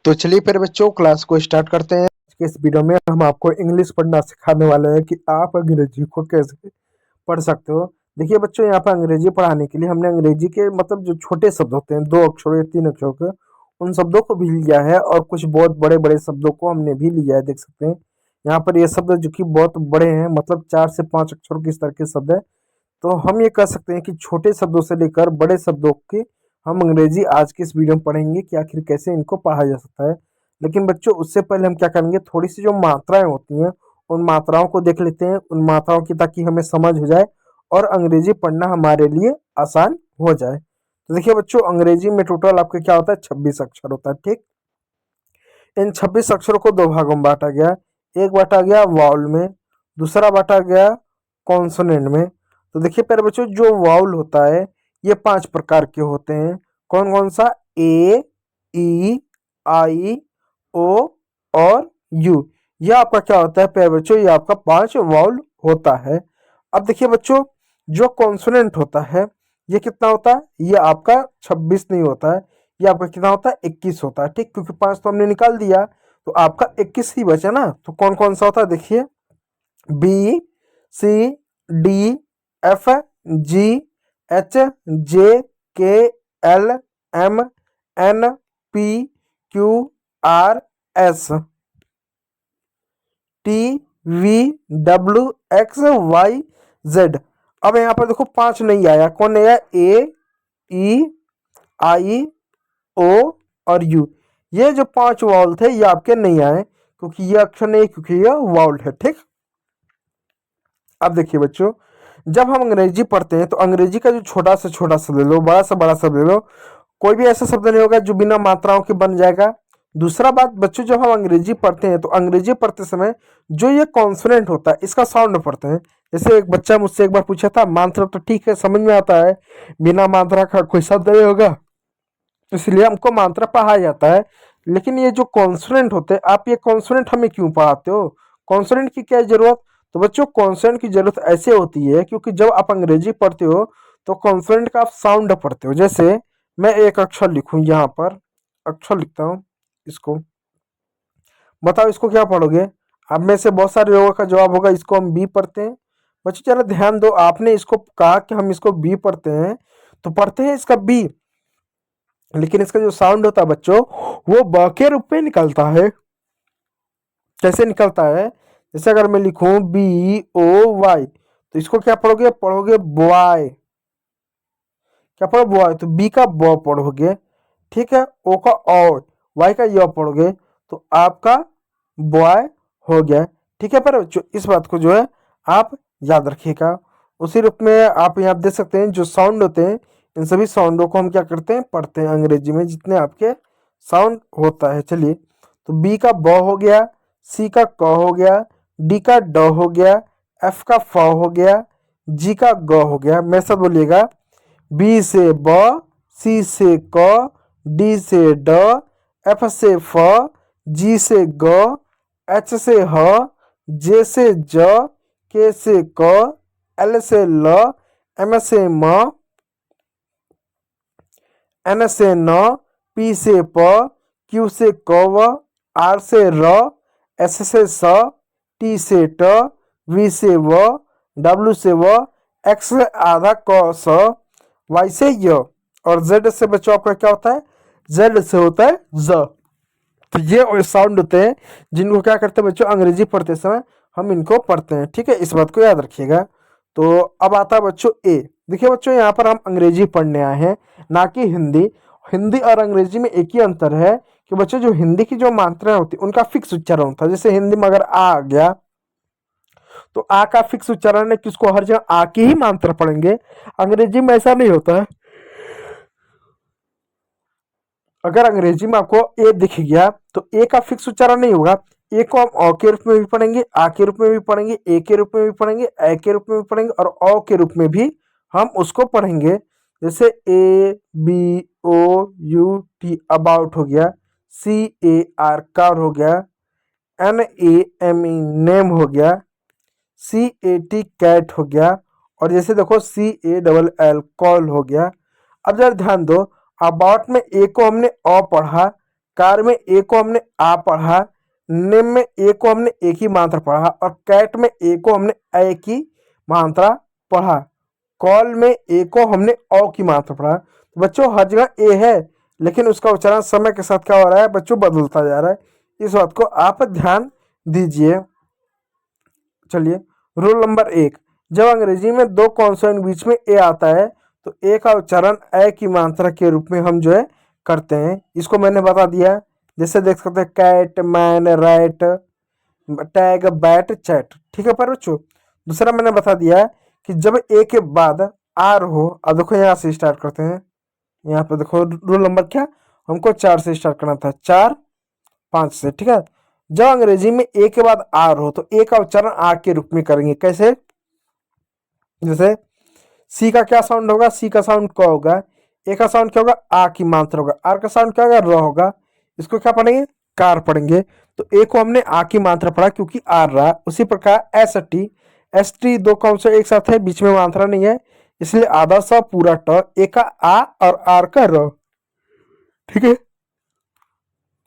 तो चलिए फिर बच्चों क्लास को स्टार्ट करते हैं। आज के इस वीडियो में हम आपको इंग्लिश पढ़ना सिखाने वाले हैं कि आप अंग्रेजी को कैसे पढ़ सकते हो। देखिए बच्चों, यहाँ पर अंग्रेजी पढ़ाने के लिए हमने अंग्रेजी के मतलब जो छोटे शब्द होते हैं, 2 अक्षरों या 3 अक्षरों के, उन शब्दों को भी लिया है और कुछ बहुत बड़े बड़े शब्दों को हमने भी लिया है। देख सकते हैं यहाँ पर ये शब्द जो कि बहुत बड़े हैं, मतलब 4 से 5 अक्षरों के इस तरह के शब्द है। तो हम ये कह सकते हैं कि छोटे शब्दों से लेकर बड़े शब्दों की हम अंग्रेजी आज की इस वीडियो में पढ़ेंगे कि आखिर कैसे इनको पढ़ा जा सकता है। लेकिन बच्चों, उससे पहले हम क्या करेंगे, थोड़ी सी जो मात्राएं होती हैं उन मात्राओं को देख लेते हैं, उन मात्राओं की, ताकि हमें समझ हो जाए और अंग्रेजी पढ़ना हमारे लिए आसान हो जाए। तो देखिए बच्चों, अंग्रेजी में टोटल आपके क्या होता है, 26 अक्षर होता है। ठीक, इन 26 अक्षरों को 2 भागों में बांटा गया। एक बांटा गया वाउल में, दूसरा बांटा गया कॉन्सोनेंट में। तो देखिए प्यारे बच्चों, जो वाउल होता है ये 5 प्रकार के होते हैं। कौन कौन सा? ए, ई, आई, ओ और यू। ये आपका क्या होता है प्यारे बच्चों, ये आपका 5 वाउल होता है। अब देखिए बच्चों, जो कॉन्सोनेंट होता है ये कितना होता है, ये आपका 26 नहीं होता है, ये आपका कितना होता है, 21 होता है। ठीक, क्योंकि 5 तो हमने निकाल दिया तो आपका 21 ही बचा ना। तो कौन कौन सा होता है, देखिए, B, C, D, F, G, H, J, K, L, M, N, P, Q, R, S, T, V, W, X, Y, Z. अब यहाँ पर देखो 5 नहीं आया। कौन नहीं आया? ए, ई, आई, ओ और यू। ये जो 5 वाउल थे ये आपके नहीं आए, क्योंकि ये अक्षर नहीं, क्योंकि ये वाउल है। ठीक, अब देखिए बच्चों, जब हम अंग्रेजी पढ़ते हैं तो अंग्रेजी का जो छोटा से छोटा शब्द ले लो, बड़ा से बड़ा शब्द ले लो, कोई भी ऐसा शब्द नहीं होगा जो बिना मात्राओं के बन जाएगा। दूसरा बात बच्चों, जब हम अंग्रेजी पढ़ते हैं तो अंग्रेजी पढ़ते समय जो ये कॉन्सोनेंट होता है इसका साउंड पढ़ते हैं। जैसे एक बच्चा मुझसे एक बार पूछा था, मात्रा तो ठीक है समझ में आता है, बिना मात्रा का कोई शब्द नहीं होगा, इसलिए हमको मात्रा पढ़ाया जाता है। लेकिन ये जो कॉन्सोनेंट होते हैं, आप ये कॉन्सोनेंट हमें क्यों पढ़ाते हो? कॉन्सोनेंट की क्या जरूरत? तो बच्चों, कॉन्सोनेंट की जरूरत ऐसे होती है क्योंकि जब आप अंग्रेजी पढ़ते हो तो कॉन्सोनेंट का आप साउंड पढ़ते हो। जैसे मैं एक अक्षर लिखूं, यहाँ पर अक्षर लिखता हूँ, इसको बताओ, इसको क्या पढ़ोगे? अब में से बहुत सारे लोगों का जवाब होगा इसको हम बी पढ़ते हैं। बच्चों जरा ध्यान दो, आपने इसको कहा कि हम इसको बी पढ़ते हैं, तो पढ़ते हैं इसका बी, लेकिन इसका जो साउंड होता है बच्चों वो ब के रूप में निकलता है। कैसे निकलता है? जैसे अगर मैं लिखूं बी ओ वाई, तो इसको क्या पढ़ोगे? पढ़ोगे बॉय। क्या पढ़ो? बॉय। तो बी का ब पढ़ोगे, ठीक है, ओ का ओ, वाई का य पढ़ोगे, तो आपका बॉय हो गया। ठीक है, पर इस बात को जो है आप याद रखिएगा। उसी रूप में आप यहाँ देख सकते हैं जो साउंड होते हैं, इन सभी साउंडों को हम क्या करते हैं, पढ़ते हैं अंग्रेजी में, जितने आपके साउंड होता है। चलिए, तो बी का ब हो गया, सी का क हो गया, डी का ड हो गया, एफ का फ हो गया, जी का ग हो गया। मेरे साथ बोलिएगा, बी से ब, सी से क, डी से ड, एफ से फ, जी से ग, एच से ह, जे से ज, के से क, एल से ल, एम से म, एन से न, पी से प, क्यू से कव, आर से र, एस से स, टी से ट, वी से व, डब्ल्यू से व, एक्स से आधा क स, वाई से य, और जेड से बच्चों आपका क्या होता है? जेड से होता है ज। तो ये साउंड होते हैं जिनको क्या करते हैं बच्चों, अंग्रेजी पढ़ते समय हम इनको पढ़ते हैं। ठीक है, इस बात को याद रखिएगा। तो अब आता है बच्चों ए। देखिए बच्चों, यहाँ पर हम अंग्रेजी पढ़ने आए हैं, ना कि हिंदी। हिंदी और अंग्रेजी में एक ही अंतर है कि बच्चों जो हिंदी की जो मात्राएं होती है उनका फिक्स उच्चारण होता है। जैसे हिंदी में अगर आ गया तो आ का फिक्स उच्चारण है कि उसको हर जगह आ की ही मात्रा पढ़ेंगे। अंग्रेजी में ऐसा नहीं होता है। अगर अंग्रेजी में आपको ए दिख गया तो ए का फिक्स उच्चारण नहीं होगा। ए को हम अ के रूप में भी पढ़ेंगे, आ के रूप में भी पढ़ेंगे, ए के रूप में भी पढ़ेंगे, ए के रूप में भी पढ़ेंगे और अ के रूप में भी हम उसको पढ़ेंगे। जैसे A B O U T about हो गया, सी ए आर कार हो गया, N A M E name हो गया, सी ए टी कैट हो गया, और जैसे देखो सी ए डबल एल कॉल हो गया। अब जरा ध्यान दो, अबाउट में ए को हमने अ पढ़ा, कार में ए को हमने आ पढ़ा, निम में ए को हमने ए की मात्रा पढ़ा और कैट में ए को हमने ए की मात्रा पढ़ा, कॉल में ए को हमने औ की मात्रा पढ़ा। तो बच्चों हर जगह ए है, लेकिन उसका उच्चारण समय के साथ क्या हो रहा है बच्चों, बदलता जा रहा है। इस बात को आप ध्यान दीजिए। चलिए रूल नंबर 1, जब अंग्रेजी में दो कॉन्सोनेंट बीच में ए आता है तो ए का उच्चारण ए की मात्रा के रूप में हम जो है करते हैं। इसको मैंने बता दिया, जैसे देख सकते हैं cat, man, rat, tag, bat, chat. ठीक है पर बच्चों दूसरा मैंने बता दिया कि जब ए के बाद आर हो, अब देखो यहाँ से स्टार्ट करते हैं। यहाँ पे देखो रूल नंबर क्या, हमको 4 से स्टार्ट करना था, 4 5 से। ठीक है, जब अंग्रेजी में ए के बाद आर हो तो ए का उच्चारण आ के रूप में करेंगे। कैसे, जैसे सी का क्या साउंड होगा, सी का साउंड क होगा, ए का साउंड क्या होगा, आ की मात्रा होगा, आर का साउंड क्या होगा, र होगा। इसको क्या पढ़ेंगे, कार पढ़ेंगे। तो ए को हमने आ की मात्रा पढ़ा क्योंकि आर रहा। उसी प्रकार एस टी दो कौन से एक साथ है, बीच में मात्रा नहीं है, इसलिए आधा सा पूरा ट, ए का आ और आर का र। ठीक है,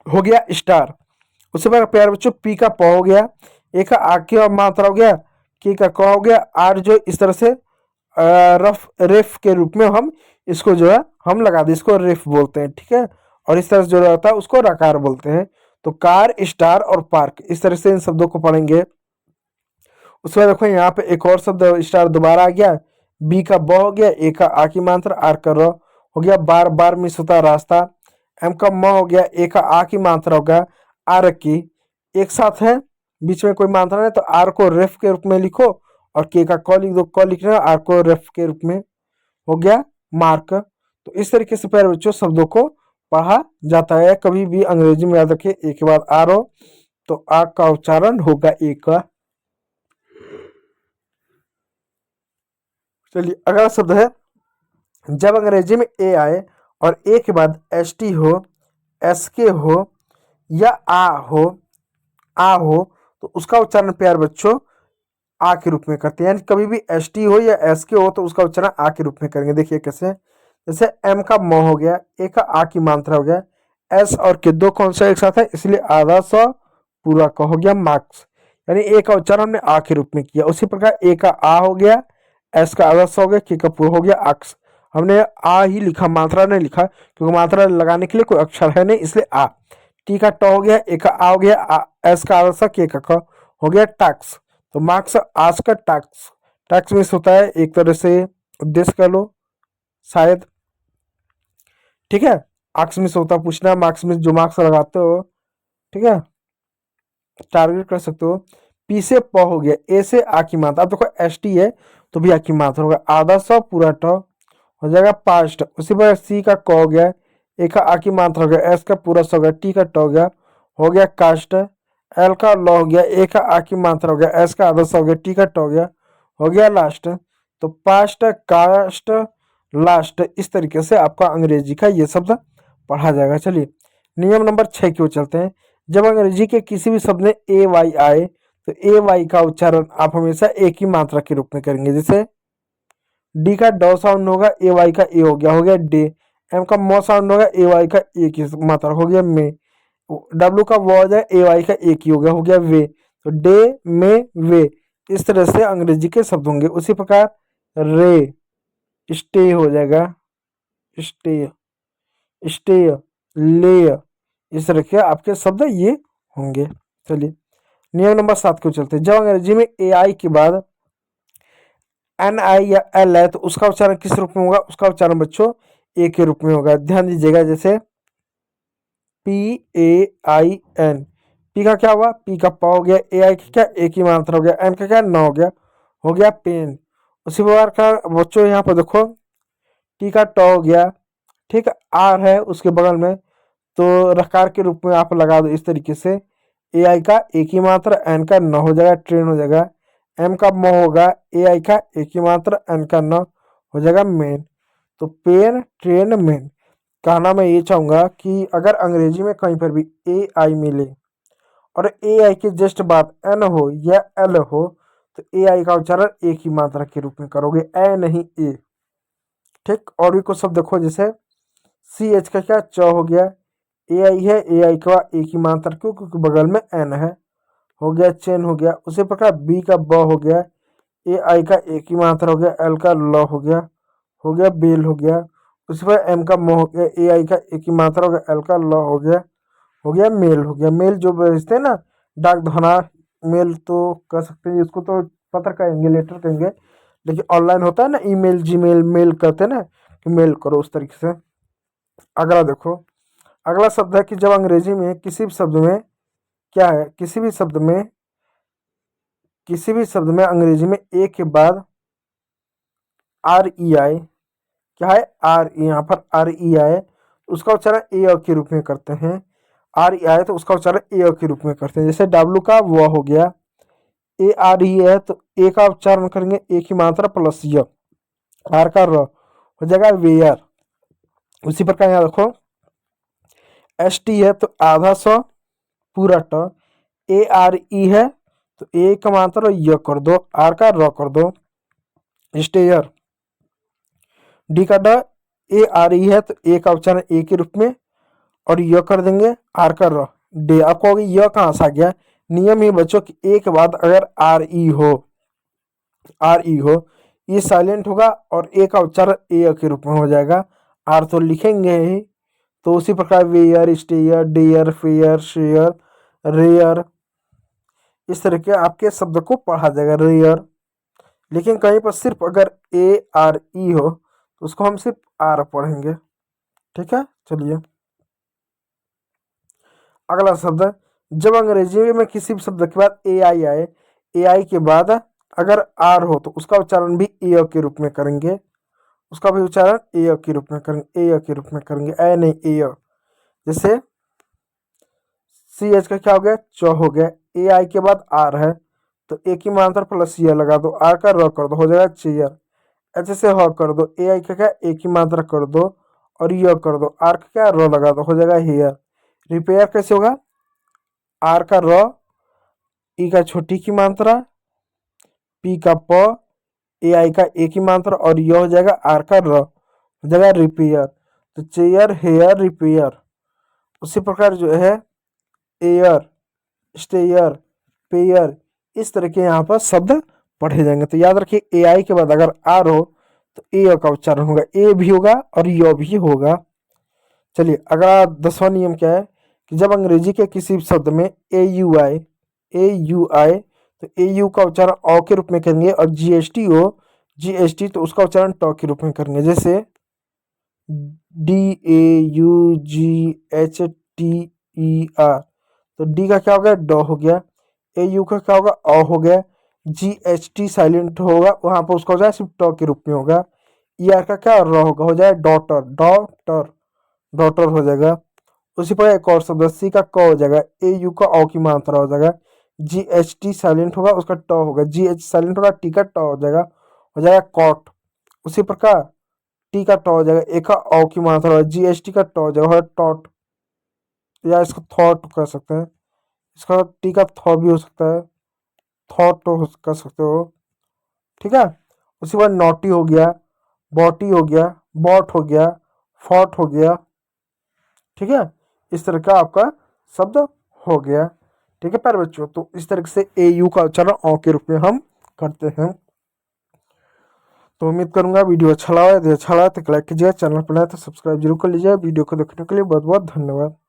हो गया स्टार। उसी प्रकार प्यारे बच्चों पी का प हो गया, ए का आ की मात्रा हो गया, के का क हो गया, आर जो इस तरह से रफ रेफ के रूप में हम इसको जो है हम लगा दे, इसको रेफ बोलते हैं। ठीक है, और इस तरह से जो रहता है उसको रकार बोलते हैं। तो कार, स्टार और पार्क, इस तरह से इन शब्दों को पढ़ेंगे। उसके बाद देखो यहाँ पे एक और शब्द स्टार दोबारा आ गया, बी का ब हो गया, ए का आ की मात्रा, आर का र हो गया, बार बार मिस होता है रास्ता, एम का म हो गया, ए का आ की मात्रा हो गया, आर की एक साथ है, बीच में कोई मात्रा नहीं, तो आर को रेफ के रूप में लिखो और के का क लिख दो, क लिखना, आर को रेफ के रूप में हो गया मार्क। तो इस तरीके से प्यारे बच्चों शब्दों को पढ़ा जाता है। कभी भी अंग्रेजी में याद रखिए ए के बाद आर हो तो आ का उच्चारण होगा ए का। चलिए अगला शब्द है, जब अंग्रेजी में ए आए और ए के बाद एस टी हो, एस के हो या आ हो तो उसका उच्चारण प्यार बच्चों आ के रूप में करते हैं। यानी कभी भी एस टी हो या एस के हो तो उसका उच्चारण आ के रूप में करेंगे। देखिए कैसे, जैसे एम का म हो गया, ए का आ की मात्रा हो गया, एस और के दो कौन सा एक साथ है, इसलिए आधा सा पूरा का हो गया मार्क्स। यानी ए का उच्चारण हमने आ के रूप में किया। उसी प्रकार ए का आ हो गया, एस का आधा सा हो गया, के का पूरा हो गया अक्स। हमने आ ही लिखा, मात्रा नहीं लिखा क्योंकि मात्रा लगाने के लिए कोई अक्षर है नहीं, इसलिए आ। टी का ट हो गया, ए का आ हो गया, एस का आधा सा, के का क हो गया टैक्स। तो मार्क्स आज का टैक्स, टैक्स मिस होता है एक तरह से उद्देश्य कर लो शायद। ठीक है, आर्क्स मिस होता है, पूछना मार्क्स मिस जो मार्क्स लगाते हो, ठीक है, टारगेट कर सकते हो। पी से प हो गया, ए से आ की मात्रा, अब देखो एस टी है तो भी आ की मात्रा होगा, आधा सा पूरा ट हो जाएगा पास्ट। उसी पर सी का क हो गया, ए का आ की मात्रा हो गया, एस का पूरा स हो गया, टी का ट हो गया कास्ट, एल का ल हो गया, ए का आ की मात्रा हो गया, एस का आधा सा हो गया, टी का ट हो गया लास्ट। तो पास्ट, कास्ट, लास्ट, इस तरीके से आपका अंग्रेजी का ये शब्द पढ़ा जाएगा। चलिए नियम नंबर 6 की ओर चलते हैं। जब अंग्रेजी के किसी भी शब्द में ए वाई आए तो ए वाई का उच्चारण आप हमेशा ए की मात्रा के रूप में करेंगे। जैसे डी का ड साउंड होगा, ए वाई का ए हो गया डे। एम का म साउंड होगा, ए वाई का ए की मात्रा हो गया में। डब्ल्यू का वो हो जाए, ए वाई का ए की हो गया वे। तो डे में वे, इस तरह से अंग्रेजी के शब्द होंगे। उसी प्रकार रे, स्टे हो जाएगा, स्टे, स्टे, ले, इस तरह के आपके शब्द ये होंगे। चलिए नियम नंबर 7 को चलते हैं। जब अंग्रेजी में ए आई के बाद एन आई या एल है तो उसका उच्चारण किस रूप में होगा, उसका उच्चारण बच्चों ए के रूप में होगा। ध्यान दीजिएगा, जैसे P A I N, P का क्या हुआ, पी का प हो गया, ए आई का क्या ए की मात्रा हो गया, एन का क्या न हो गया पेन। उसी प्रकार का बच्चों यहाँ पर देखो टी का ट हो गया, ठीक है, आर है उसके बगल में तो रकार के रूप में आप लगा दो इस तरीके से। ए आई का ए की मात्रा, एन का न हो जाएगा ट्रेन हो जाएगा, एम का म होगा, ए आई का ए की मात्रा, एन का न हो जाएगा मेन। तो पेन, ट्रेन, मेन। कहना मैं ये चाहूँगा कि अगर अंग्रेजी में कहीं पर भी ए आई मिले और ए आई के जस्ट बाद एन हो या एल हो तो ए आई का उच्चारण ए की मात्रा के रूप में करोगे, ए नहीं ए। ठीक, और भी कुछ शब्द देखो, जैसे सी एच का क्या च हो गया, ए आई है, ए आई का ए की मात्रा क्यों, क्योंकि बगल में एन है, हो गया चेन हो गया। उसी प्रकार बी का ब हो गया, ए आई का ए की मात्रा हो गया, एल का ल हो गया बेल हो गया। उसी पर एम का म हो गया, ए आई का ए की मात्रा हो गया, एल का ल हो गया मेल हो गया। मेल जो भेजते हैं ना डाक द्वारा, मेल तो कह सकते हैं, इसको तो पत्र कहेंगे, लेटर कहेंगे, लेकिन ऑनलाइन होता है ना ईमेल, जीमेल, मेल कहते हैं ना कि मेल करो उस तरीके से। अगला देखो, अगला शब्द है कि जब अंग्रेजी में किसी भी शब्द में क्या है, किसी भी शब्द में अंग्रेजी में ए के बाद आर ई आए, क्या है आर, यहाँ पर आर ई आए, उसका उच्चारण ए के रूप में करते हैं। आर ई आए तो उसका उच्चारण ए के रूप में करते हैं। जैसे डब्लू का वो हो गया, ए आर ई है तो ए का उच्चारण करेंगे ए की मात्रा प्लस य, आर का र हो जाएगा वेयर। उसी प्रकार यहाँ देखो, एस टी है तो आधा स पूरा ट, ए आर ई है तो ए का मात्रा य कर दो, आर का र कर दो, स्टेयर। डी का ड, ए आर ई है तो ए का उच्चारण ए के रूप में और य कर देंगे, आर का र डे। आपको होगी य कहाँ से आ गया, नियम ही बच्चों कि ए के बाद अगर आर ई हो, ये साइलेंट होगा और ए का उच्चारण ए के रूप में हो जाएगा। आर तो लिखेंगे ही, तो उसी प्रकार where, stair, dare, fair, share, rare, इस तरह के आपके शब्द को पढ़ा जाएगा रेयर। लेकिन कहीं पर सिर्फ अगर ए आर ई हो तो उसको हम सिर्फ आर पढ़ेंगे। ठीक है, चलिए अगला शब्द है, जब अंग्रेजी में किसी भी शब्द के बाद ए आई आए, ए आई के बाद अगर आर हो तो उसका उच्चारण भी ए के रूप में करेंगे, उसका भी उच्चारण ए के रूप में करेंगे, ए के रूप में करेंगे, ए नहीं ए। जैसे सी एच का क्या हो गया, च हो गया, ए आई के बाद आर है तो ए की मात्रा प्लस ये लगा दो, आर का र कर दो, हो जाएगा चेयर। ऐसे से ह कर दो, ए आई का क्या ए की मात्रा कर दो और य कर दो, आर का क्या र लगा दो, हो जाएगा हेयर। रिपेयर कैसे होगा, आर का र, ई का छोटी की मात्रा, पी का प, ए आई का ए की मात्रा और यह हो जाएगा आर का र, हो जाएगा रिपेयर। तो चेयर, हेयर, रिपेयर। उसी प्रकार जो है एयर, स्टेयर, पेयर, इस तरह के यहाँ पर शब्द पढ़े जाएंगे। तो याद रखिए ए आई के बाद अगर आर हो तो ए का उच्चारण होगा, ए भी होगा और य भी होगा। चलिए अगला 10वां नियम क्या है कि जब अंग्रेजी के किसी शब्द में ए यू आए तो ए यू का उच्चारण अ के रूप में करेंगे और जी एस टी हो, जी एस टी तो उसका उच्चारण ट के रूप में करेंगे। जैसे D A you ji H T E R, तो डी का क्या हो गया, ड हो गया, ए यू का क्या होगा, अ हो गया, जी एच टी साइलेंट होगा वहां पर उसका हो जाए सिर्फ ट के रूप में होगा, ई आर का क्या र होगा, हो जाए डॉटर, डॉटर हो जाएगा। उसी पर एक और शब्द सी का क हो जाएगा, ए यू का ओ की मात्रा हो जाएगा, जी एच टी साइलेंट होगा उसका ट होगा, जी एच साइलेंट होगा टी का ट हो जाएगा कॉट। उसी प्रकार टी का ट हो जाएगा, ए का ओ की मात्रा होगा, जी एच टी का ट हो जाएगा टॉट, या इसको थॉट कह सकते हैं, इसका टी का थ भी हो सकता है, थॉट कह सकते हो। ठीक है, उसी बाद नॉटी हो गया, बॉटी हो गया, बॉट हो गया, फॉट हो गया। ठीक है, इस तरह का आपका शब्द हो गया। ठीक है प्यारे बच्चों, तो इस तरह से ए यू का उच्चारण अ के रूप में हम करते हैं। तो उम्मीद करूंगा वीडियो अच्छा लगा, यदि अच्छा लगा तो लाइक कीजिए, चैनल पर नया तो सब्सक्राइब जरूर कर लीजिए। वीडियो को देखने के लिए बहुत बहुत धन्यवाद।